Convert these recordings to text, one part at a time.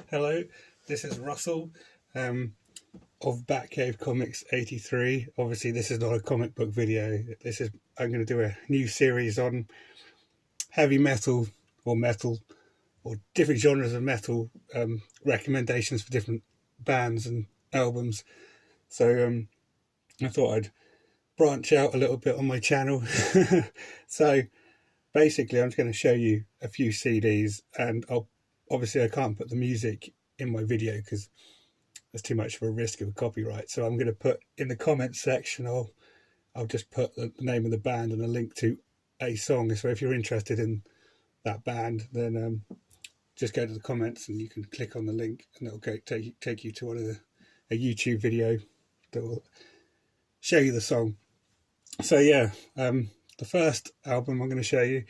Hello, this is Russell of Batcave Comics 83. Obviously, this is not a comic book video. I'm going to do a new series on heavy metal or different genres of metal, recommendations for different bands and albums. So I thought I'd branch out a little bit on my channel. So basically, I'm just going to show you a few CDs, and obviously I can't put the music in my video because there's too much of a risk of a copyright. So I'm going to put in the comments section, I'll just put the name of the band and a link to a song. So if you're interested in that band, then just go to the comments and you can click on the link, and it'll take you to a YouTube video that will show you the song. So yeah, the first album I'm going to show you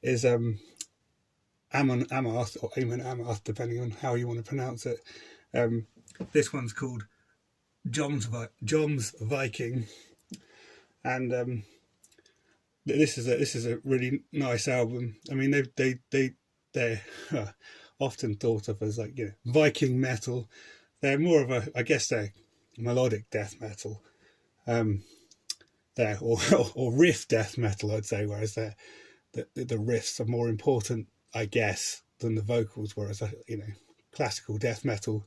is Amon Amarth, or Amon Amarth, depending on how you want to pronounce it. This one's called Jomsviking, and this is a really nice album. I mean, they're often thought of as, like, Viking metal. They're more of I guess they're melodic death metal, or riff death metal, I'd say. Whereas the riffs are more important, I guess, than the vocals. Whereas classical death metal,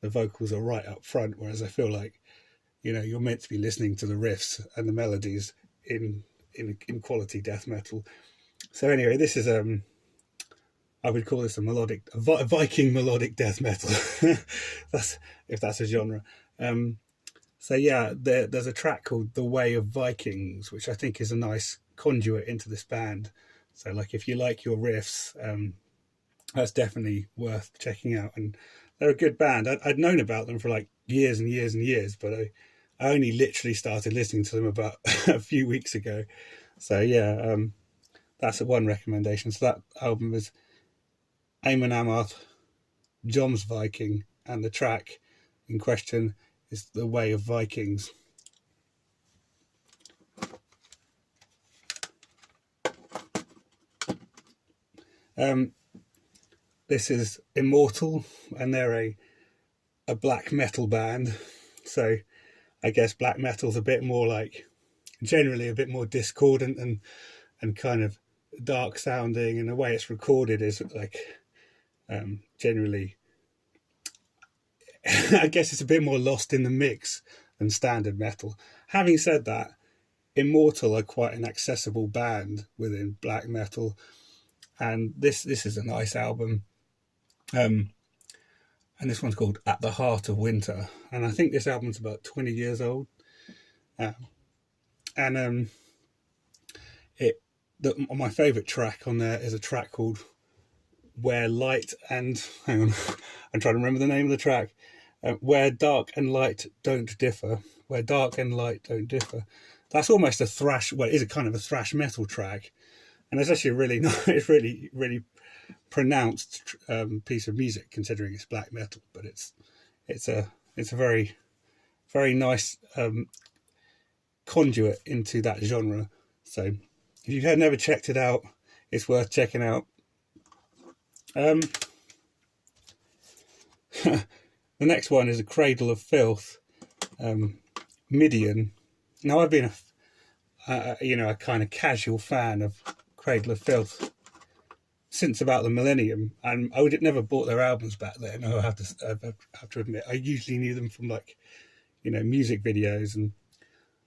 the vocals are right up front. Whereas I feel like you're meant to be listening to the riffs and the melodies in quality death metal. So anyway, this is I would call this a Viking melodic death metal. if that's a genre. So yeah, there's a track called "The Way of Vikings," which I think is a nice conduit into this band. So, like, if you like your riffs, that's definitely worth checking out. And they're a good band. I'd known about them for like years and years and years, but I only literally started listening to them about a few weeks ago. So yeah, that's one recommendation. So that album is Amon Amarth, Jomsviking, and the track in question is "The Way of Vikings." This is Immortal, and they're a black metal band. So I guess black metal's a bit more, like, generally a bit more discordant and kind of dark sounding, and the way it's recorded is like generally I guess it's a bit more lost in the mix than standard metal. Having said that, Immortal are quite an accessible band within black metal, and this is a nice album. And this one's called "At the Heart of Winter," and I think this album's about 20 years old. My favourite track on there is a track called "Where Light and" hang on, I'm trying to remember the name of the track. "Where Dark and Light Don't Differ." Where Dark and Light Don't Differ. That's almost a thrash. Well, it is a kind of a thrash metal track, and it's actually really nice. It's really pronounced piece of music, considering it's black metal. But it's a very, very nice conduit into that genre. So if you've never checked it out, it's worth checking out. The next one is a Cradle of Filth, Midian. Now, I've been a kind of casual fan of Cradle of Filth since about the millennium, and I would never bought their albums back then. I have to admit, I usually knew them from, like, music videos, and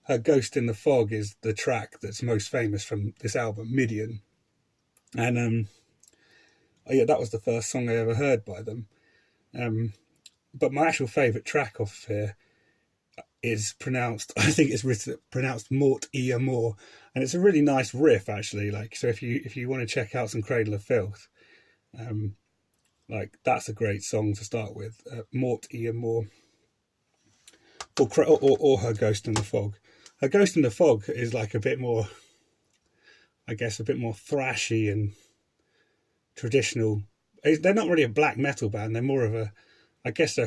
"Her Ghost in the Fog" is the track that's most famous from this album, Midian. And that was the first song I ever heard by them. But my actual favourite track off here is pronounced "Mort E Amor," and it's a really nice riff, actually. Like, so if you want to check out some Cradle of Filth, like, that's a great song to start with. "Mort E Amor," or "Her Ghost in the Fog." "Her Ghost in the Fog" is like a bit more, I guess, a bit more thrashy and traditional. They're not really a black metal band. They're more of a, I guess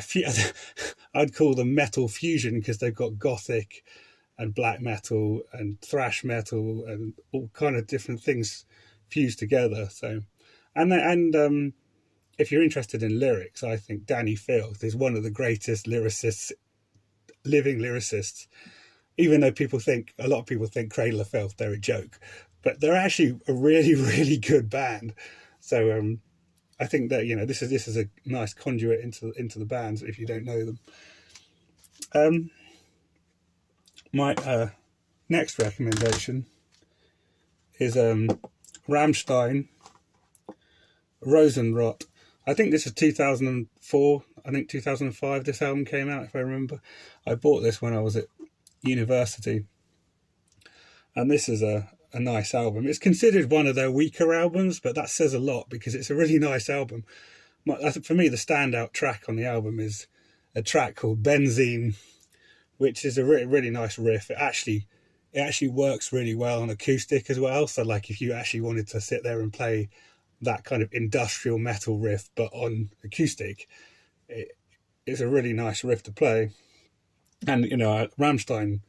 I'd call them metal fusion, because they've got gothic and black metal and thrash metal and all kind of different things fused together. So, and if you're interested in lyrics, I think Danny Filth is one of the greatest lyricists, living lyricists. Even though a lot of people think Cradle of Filth, they're a joke, but they're actually a really, really good band. So I think that, you know, this is a nice conduit into the bands if you don't know them. My next recommendation is Rammstein, Rosenrot. I think this is 2004. I think 2005 this album came out, if I remember. I bought this when I was at university, and this is a nice album. It's considered one of their weaker albums, but that says a lot because it's a really nice album. For me, the standout track on the album is a track called Benzin, which is a really nice riff. It actually works really well on acoustic as well. So like if you actually wanted to sit there and play that kind of industrial metal riff but on acoustic, it's a really nice riff to play. And you know, Rammstein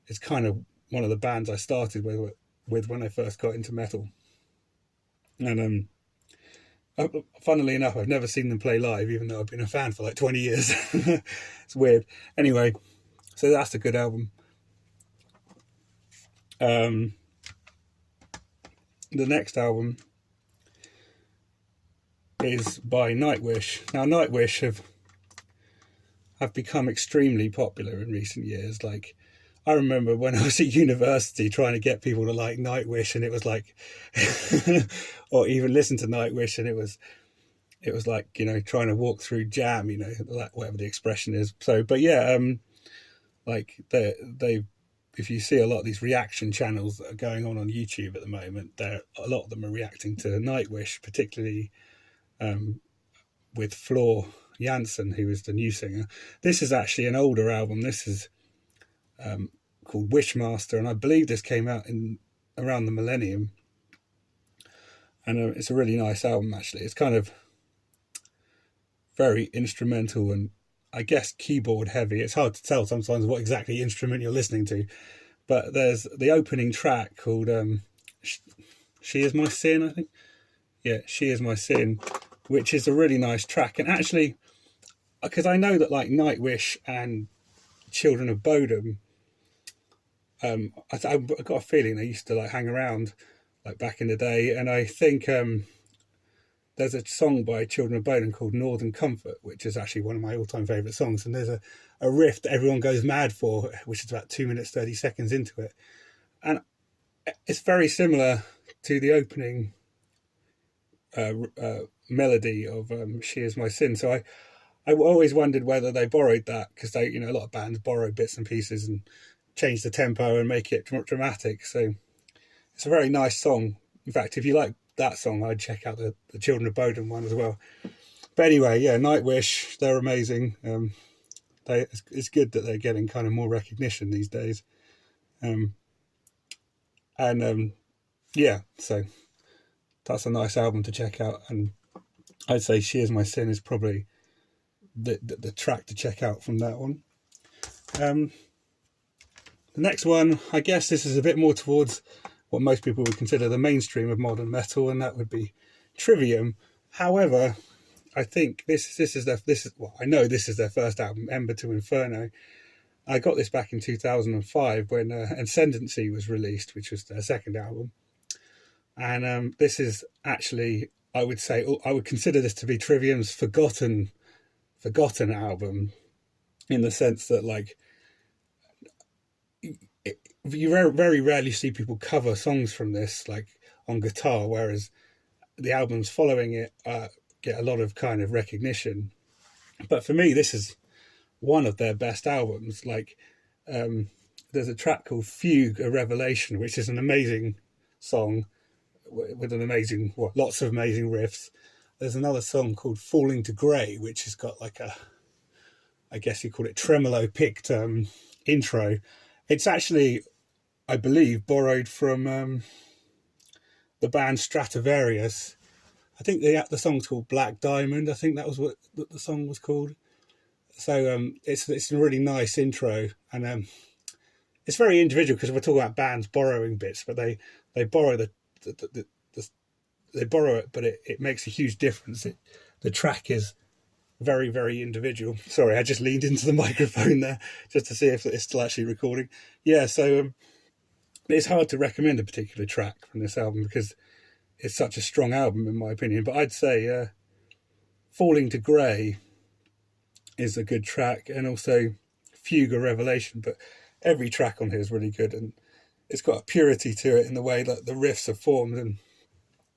is kind of one of the bands I started with when I first got into metal. And funnily enough, I've never seen them play live, even though I've been a fan for like 20 years. It's weird. Anyway, so that's a good album. The next album is by Nightwish. Now, Nightwish have become extremely popular in recent years. Like, I remember when I was at university trying to get people to like Nightwish, and it was like, or even listen to Nightwish, and it was like, you know, trying to walk through jam, you know, like whatever the expression is. So, but yeah, like they if you see a lot of these reaction channels that are going on YouTube at the moment, a lot of them are reacting to Nightwish, particularly with Floor Jansen, who is the new singer. This is actually an older album. This is called Wishmaster, and I believe this came out around the millennium. And it's a really nice album, actually. It's kind of very instrumental and I guess keyboard heavy. It's hard to tell sometimes what exactly instrument you're listening to, but there's the opening track called She Is My Sin, I think. Yeah, She Is My Sin, which is a really nice track. And actually, because I know that like Nightwish and Children of Bodom, I've got a feeling they used to like hang around like back in the day. And I think there's a song by Children of Bodom called Northern Comfort, which is actually one of my all-time favourite songs. And there's a riff that everyone goes mad for, which is about 2 minutes, 30 seconds into it. And it's very similar to the opening melody of She Is My Sin. So I always wondered whether they borrowed that, because they, you know, a lot of bands borrow bits and pieces and change the tempo and make it dramatic. So it's a very nice song. In fact, if you like that song, I'd check out the Children of Bodom one as well. But anyway, yeah, Nightwish, they're amazing. It's good that they're getting kind of more recognition these days. Yeah, so that's a nice album to check out. And I'd say She Is My Sin is probably the track to check out from that one. The next one, I guess this is a bit more towards what most people would consider the mainstream of modern metal, and that would be Trivium. However, I think I know this is their first album, Ember To Inferno. I got this back in 2005 when Ascendancy was released, which was their second album. And this is actually, I would consider this to be Trivium's forgotten album, in the sense that like you very rarely see people cover songs from this like on guitar, whereas the albums following it get a lot of kind of recognition. But for me, this is one of their best albums. Like there's a track called Fugue, a Revelation, which is an amazing song with lots of amazing riffs. There's another song called Falling to Grey, which has got like I guess you call it tremolo picked intro. It's actually, I believe, borrowed from the band Stratovarius. I think the song's called Black Diamond. I think that was what the song was called. So it's a really nice intro, and it's very individual because we're talking about bands borrowing bits, but they borrow the they borrow it, but it makes a huge difference. The track is very, very individual. Sorry, I just leaned into the microphone there just to see if it's still actually recording. Yeah, so it's hard to recommend a particular track from this album because it's such a strong album in my opinion. But I'd say Falling to Grey is a good track, and also Fugue or Revelation. But every track on here is really good, and it's got a purity to it in the way that the riffs are formed, and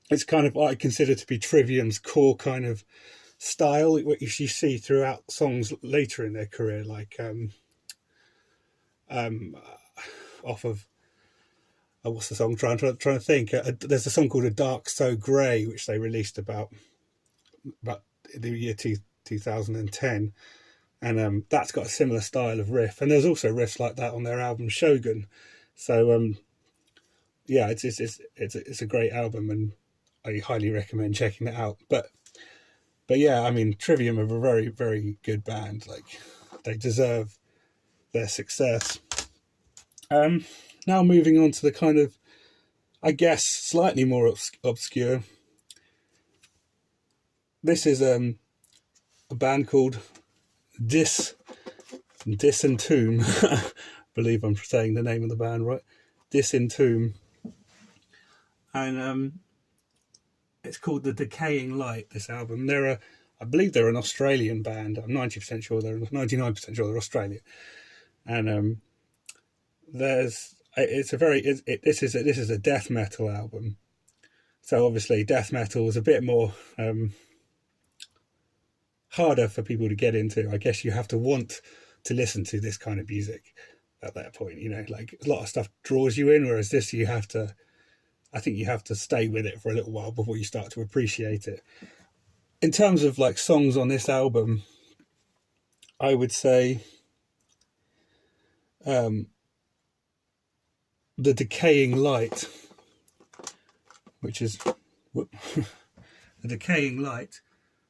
it's kind of what I consider to be Trivium's core kind of style, what you see throughout songs later in their career, like off of what's the song? Trying to think. There's a song called "A Dark So Grey," which they released about the year 2010, and that's got a similar style of riff. And there's also riffs like that on their album Shogun. So yeah, it's a great album, and I highly recommend checking it out. But yeah, I mean, Trivium are a very, very good band. Like, they deserve their success. Now moving on to the kind of, I guess, slightly more obscure. This is a band called Disentomb. I believe I'm saying the name of the band right. Disentomb. And it's called the Decaying Light, this album. I believe they're an Australian band. I'm 90% sure 99% sure they're Australian. And this is a death metal album. So obviously death metal is a bit more harder for people to get into. I guess you have to want to listen to this kind of music at that point. You know, like a lot of stuff draws you in, whereas this I think you have to stay with it for a little while before you start to appreciate it. In terms of like songs on this album, I would say the Decaying Light, which is the Decaying Light,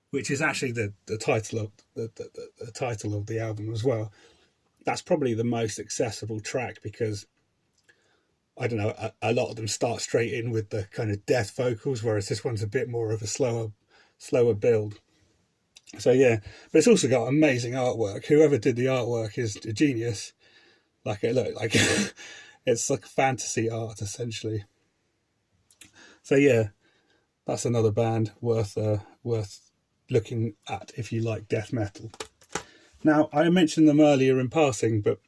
which is actually the title of the title of the album as well. That's probably the most accessible track because, I don't know, a lot of them start straight in with the kind of death vocals, whereas this one's a bit more of a slower build. So yeah, but it's also got amazing artwork. Whoever did the artwork is a genius. Like it look like it's like fantasy art essentially. So yeah, that's another band worth looking at if you like death metal. Now, I mentioned them earlier in passing, but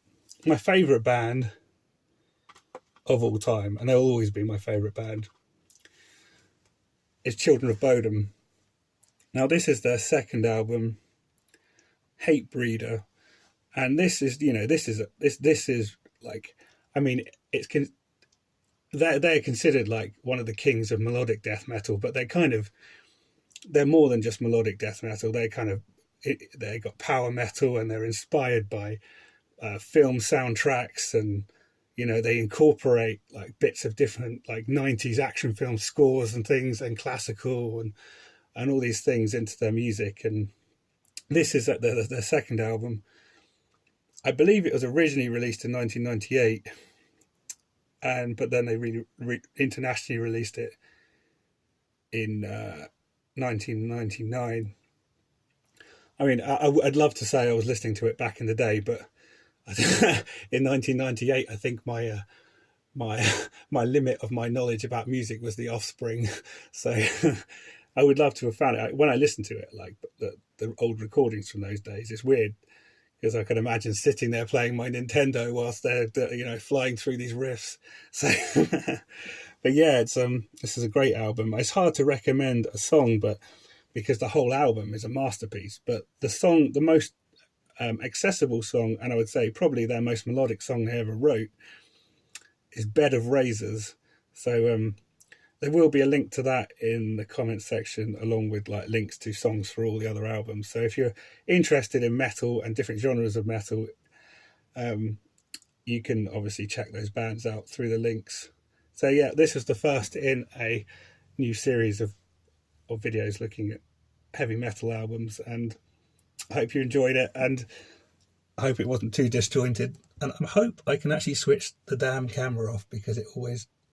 my favourite band of all time, and they'll always be my favourite band, is Children of Bodom. Now, this is their second album, Hatebreeder, and this is like, I mean, they're considered like one of the kings of melodic death metal, but they're more than just melodic death metal. They got power metal, and they're inspired by film soundtracks, and you know, they incorporate like bits of different like 90s action film scores and things, and classical and all these things into their music. And this is their second album. I believe it was originally released in 1998, but then they internationally released it in 1999. I mean, I'd love to say I was listening to it back in the day, but in 1998, I think my limit of my knowledge about music was The Offspring. So I would love to have found it. When I listen to it, like the old recordings from those days, it's weird because I can imagine sitting there playing my Nintendo whilst they're flying through these riffs. So, but yeah, this is a great album. It's hard to recommend a song, but because the whole album is a masterpiece. But the most accessible song, and I would say probably their most melodic song they ever wrote, is Bed of Razors. So there will be a link to that in the comments section, along with like links to songs for all the other albums. So if you're interested in metal and different genres of metal, you can obviously check those bands out through the links. So yeah, this is the first in a new series of videos looking at heavy metal albums, and I hope you enjoyed it, and I hope it wasn't too disjointed, and I hope I can actually switch the damn camera off because it always